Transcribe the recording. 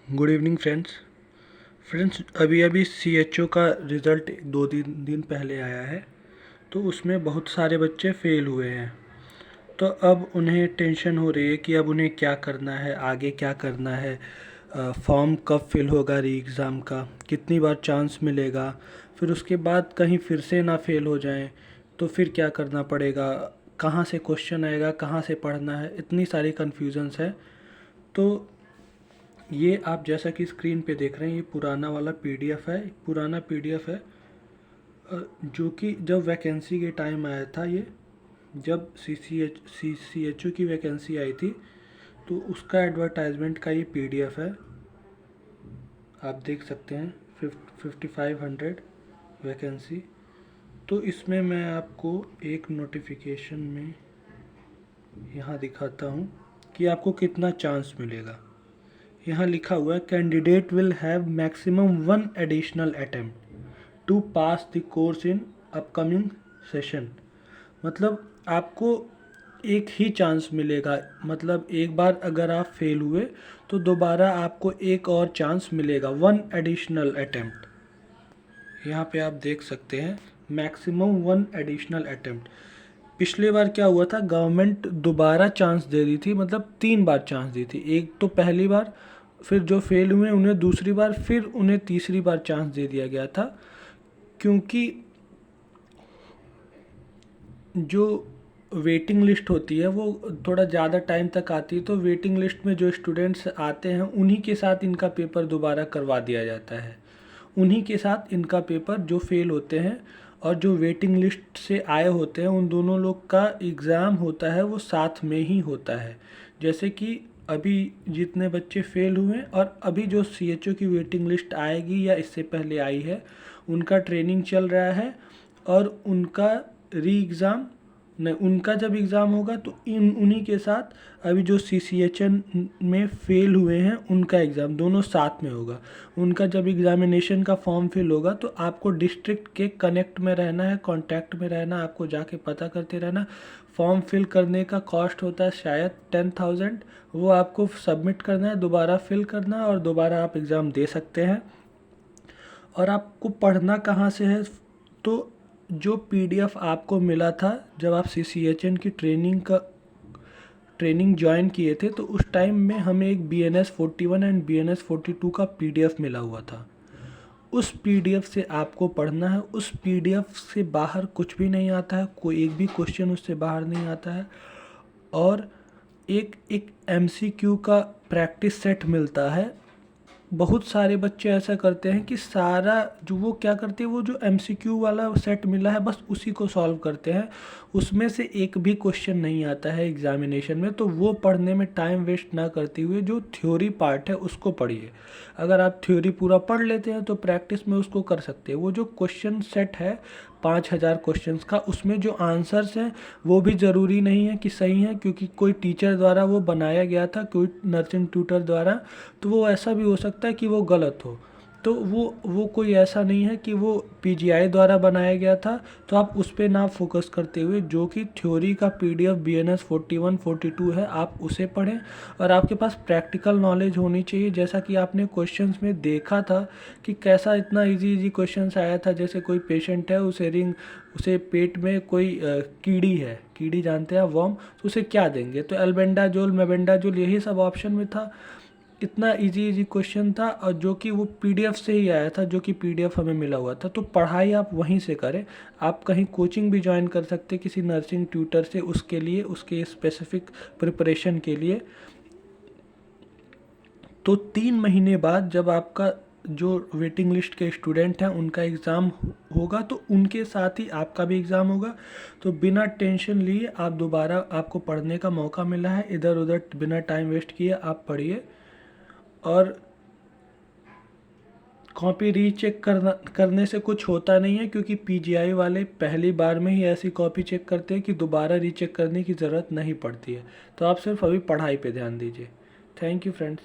Good evening friends अभी अभी CHO का रिज़ल्ट 2 दिन पहले आया है। तो उसमें बहुत सारे बच्चे फ़ेल हुए हैं। तो अब उन्हें टेंशन हो रही है कि अब उन्हें क्या करना है, आगे क्या करना है, फॉर्म कब फिल होगा री एग्ज़ाम का, कितनी बार चांस मिलेगा, फिर उसके बाद कहीं फिर से ना फेल हो जाएं तो फिर क्या करना पड़ेगा, कहाँ से क्वेश्चन आएगा, कहाँ से पढ़ना है, इतनी सारी कन्फ्यूजन्स है। तो ये आप जैसा कि स्क्रीन पे देख रहे हैं, ये पुराना वाला PDF है, पुराना PDF है, जो कि जब वैकेंसी के टाइम आया था, ये जब CCHO की वैकेंसी आई थी तो उसका एडवर्टाइजमेंट का ये PDF है। आप देख सकते हैं 5500 वैकेंसी। तो इसमें मैं आपको एक नोटिफिकेशन में यहाँ दिखाता हूँ कि आपको कितना चांस मिलेगा। यहाँ लिखा हुआ है candidate will have maximum 1 additional attempt to pass the course in upcoming session. मतलब आपको एक ही चांस मिलेगा, मतलब एक बार अगर आप फेल हुए तो दोबारा आपको एक और चांस मिलेगा, 1 एडिशनल अटेम्प्ट। यहाँ पे आप देख सकते हैं मैक्सिमम 1 एडिशनल अटेम्प्ट। पिछली बार क्या हुआ था, गवर्नमेंट दोबारा चांस दे दी थी, मतलब 3 बार चांस दी थी। एक तो पहली बार, फिर जो फेल हुए उन्हें दूसरी बार, फिर उन्हें तीसरी बार चांस दे दिया गया था। क्योंकि जो वेटिंग लिस्ट होती है वो थोड़ा ज़्यादा टाइम तक आती है, तो वेटिंग लिस्ट में जो स्टूडेंट्स आते हैं उन्हीं के साथ इनका पेपर दोबारा करवा दिया जाता है। उन्हीं के साथ इनका पेपर, जो फेल होते हैं और जो वेटिंग लिस्ट से आए होते हैं, उन दोनों लोग का एग्ज़ाम होता है वो साथ में ही होता है। जैसे कि अभी जितने बच्चे फेल हुए और अभी जो CHO की वेटिंग लिस्ट आएगी या इससे पहले आई है, उनका ट्रेनिंग चल रहा है और उनका री एग्ज़ाम नहीं, उनका जब एग्ज़ाम होगा तो उन्हीं के साथ अभी जो CCHN में फ़ेल हुए हैं उनका एग्ज़ाम दोनों साथ में होगा। उनका जब एग्ज़ामिनेशन का फॉर्म फिल होगा तो आपको डिस्ट्रिक्ट के कनेक्ट में रहना है, कांटेक्ट में रहना, आपको जाके पता करते रहना। फॉर्म फिल करने का कॉस्ट होता है शायद 10,000, वो आपको सबमिट करना है, दोबारा फिल करना है और दोबारा आप एग्ज़ाम दे सकते हैं। और आपको पढ़ना कहाँ से है, तो जो PDF आपको मिला था जब आप CCHN की ट्रेनिंग ज्वाइन किए थे, तो उस टाइम में हमें एक BNS 41 एंड BNS 42 का PDF मिला हुआ था। उस PDF से आपको पढ़ना है। उस PDF से बाहर कुछ भी नहीं आता है, कोई एक भी क्वेश्चन उससे बाहर नहीं आता है। और एक MCQ का प्रैक्टिस सेट मिलता है। बहुत सारे बच्चे ऐसा करते हैं कि सारा जो वो क्या करते हैं, वो जो MCQ वाला सेट मिला है बस उसी को सॉल्व करते हैं, उसमें से एक भी क्वेश्चन नहीं आता है एग्जामिनेशन में। तो वो पढ़ने में टाइम वेस्ट ना करते हुए जो थ्योरी पार्ट है उसको पढ़िए। अगर आप थ्योरी पूरा पढ़ लेते हैं तो प्रैक्टिस में उसको कर सकते हैं। वो जो क्वेश्चन सेट है 5,000 क्वेश्चंस का, उसमें जो आंसर्स हैं वो भी ज़रूरी नहीं है कि सही है, क्योंकि कोई टीचर द्वारा वो बनाया गया था, कोई नर्सिंग ट्यूटर द्वारा, तो वो ऐसा भी हो सकता है कि वो गलत हो। तो वो कोई ऐसा नहीं है कि वो PGI द्वारा बनाया गया था। तो आप उस पर ना फोकस करते हुए जो कि थ्योरी का PDF BNS 41 42 है, आप उसे पढ़ें। और आपके पास प्रैक्टिकल नॉलेज होनी चाहिए, जैसा कि आपने क्वेश्चंस में देखा था कि कैसा इतना इजी क्वेश्चंस आया था। जैसे कोई पेशेंट है, उसे पेट में कोई कीड़ी है, कीड़ी जानते हैं वर्म, तो उसे क्या देंगे, तो एल्बेंडाजोल मेबेंडाजोल यही सब ऑप्शन में था। इतना इजी क्वेश्चन था, और जो कि वो PDF से ही आया था, जो कि PDF हमें मिला हुआ था। तो पढ़ाई आप वहीं से करें। आप कहीं कोचिंग भी ज्वाइन कर सकते हैं किसी नर्सिंग ट्यूटर से, उसके लिए, उसके स्पेसिफिक प्रिपरेशन के लिए। तो 3 महीने बाद जब आपका जो वेटिंग लिस्ट के स्टूडेंट हैं उनका एग्ज़ाम होगा, तो उनके साथ ही आपका भी एग्ज़ाम होगा। तो बिना टेंशन लिए आप दोबारा, आपको पढ़ने का मौका मिला है, इधर उधर बिना टाइम वेस्ट किए आप पढ़िए। और कॉपी रीचेक करने से कुछ होता नहीं है, क्योंकि PGI वाले पहली बार में ही ऐसी कॉपी चेक करते हैं कि दोबारा रीचेक करने की ज़रूरत नहीं पड़ती है। तो आप सिर्फ अभी पढ़ाई पे ध्यान दीजिए। Thank you friends.